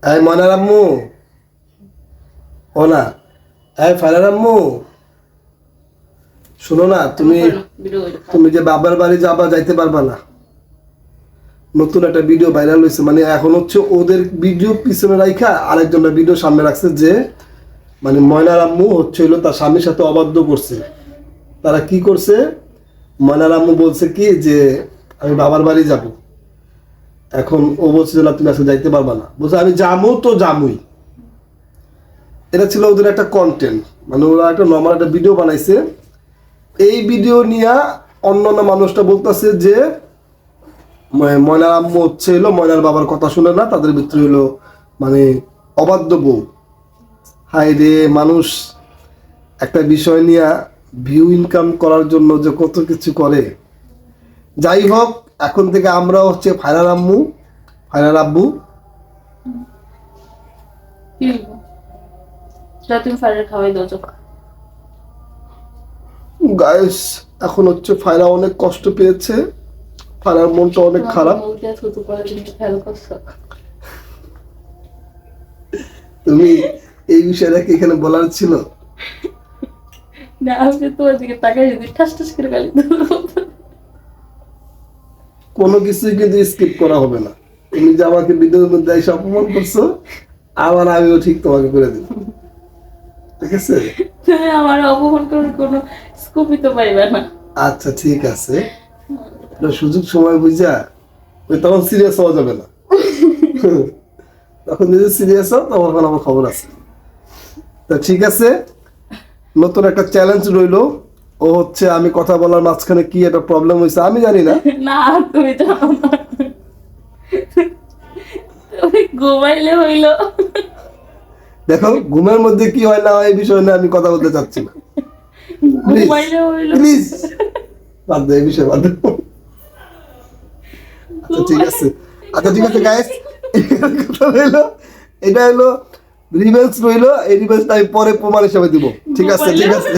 এই ময়নার আম্মু, ও না, এই ফাইনার আম্মু, শোনো না, তুমি যে বাবার বাড়ি যাবা, যাইতে পারবা না। নতুন একটা ভিডিও ভাইরাল হয়েছে, মানে এখন হচ্ছে ওদের ভিডিও পিছনে রাখা আরেকজনের ভিডিও সামনে রাখছে, যে মানে ময়নার আম্মু হচ্ছে হইলো তার স্বামীর সাথে অবাধ্য করছে। তারা কি করছে, ময়নার আম্মু বলছে কি যে আমি বাবার বাড়ি যাব, এখন ও বলছে যে না তুমি আজকে যাইতে পারবা না, বলছে আমি যাবো তো যাবই। এটা ছিল ওদের একটা কন্টেন্ট, মানে ওরা একটা নর্মাল একটা ভিডিও বানাইছে। এই ভিডিও নিয়ে অন্যান্য মানুষটা বলতেছে যে ময়নার আম্মু হচ্ছে হলো ময়নার বাবার কথা শুনে না, তাদের ভিতরে হলো মানে অবাধ্য বউ। হাই রে, মানুষ একটা বিষয় নিয়ে ভিউ ইনকাম করার জন্য যে কত কিছু করে। যাই হোক, এখন থেকে আমরা হচ্ছে ফাইনাল আম্মু, ফাইনাল আব্বু। গাইস, এখন হচ্ছে ফাইরা অনেক কষ্ট পেয়েছে, ফাইরার মনটা অনেক খারাপ। তুমি এই বিষয়টা কি এখানে বলার ছিল? না, আমি তোমার দিকে তাকাই যদি ঠাস ঠাস করে গালি দেবো। কোনো কিছুই কিন্তু স্কিপ করা হবে না। তুমি যে আমাকে ভিডিওর মধ্যে এসে অপমান করছো, আবার আমিও ঠিক তোমাকে করে দেব, ঠিক আছে? তুমি আমার অপমান করার কোনো স্কোপই তো পাইবে না। আচ্ছা ঠিক আছে, সুযোগ সময় বুঝা তখন সিরিয়াস হওয়া যাবে না। তখন যদি সিরিয়াস হও তখন আমার খবর আছে। তা ঠিক আছে, নতুন একটা চ্যালেঞ্জ রইলো। ও হচ্ছে আমি কথা বলার মাঝখানে কি একটা প্রবলেম হয়েছে আমি জানি না। না, তুমি জানো না, তুমি ঘুমাইলে হইলো। দেখো, ঘুমের মধ্যে কি হয় না হয় এই বিষয় নিয়ে আমি কথা বলতে চাচ্ছি না। ঘুমাইলে হইলো, প্লিজ বাদ দাও, এই বিষয় বাদ দাও। আচ্ছা ঠিক আছে, আচ্ছা ঠিক আছে গাইস, কথা রইলো, এটা হলো রিভেঞ্জ রইলো। এই রিভেঞ্জটা আমি পরে প্রমাণ হিসাবে দিব, ঠিক আছে? ঠিক আছে।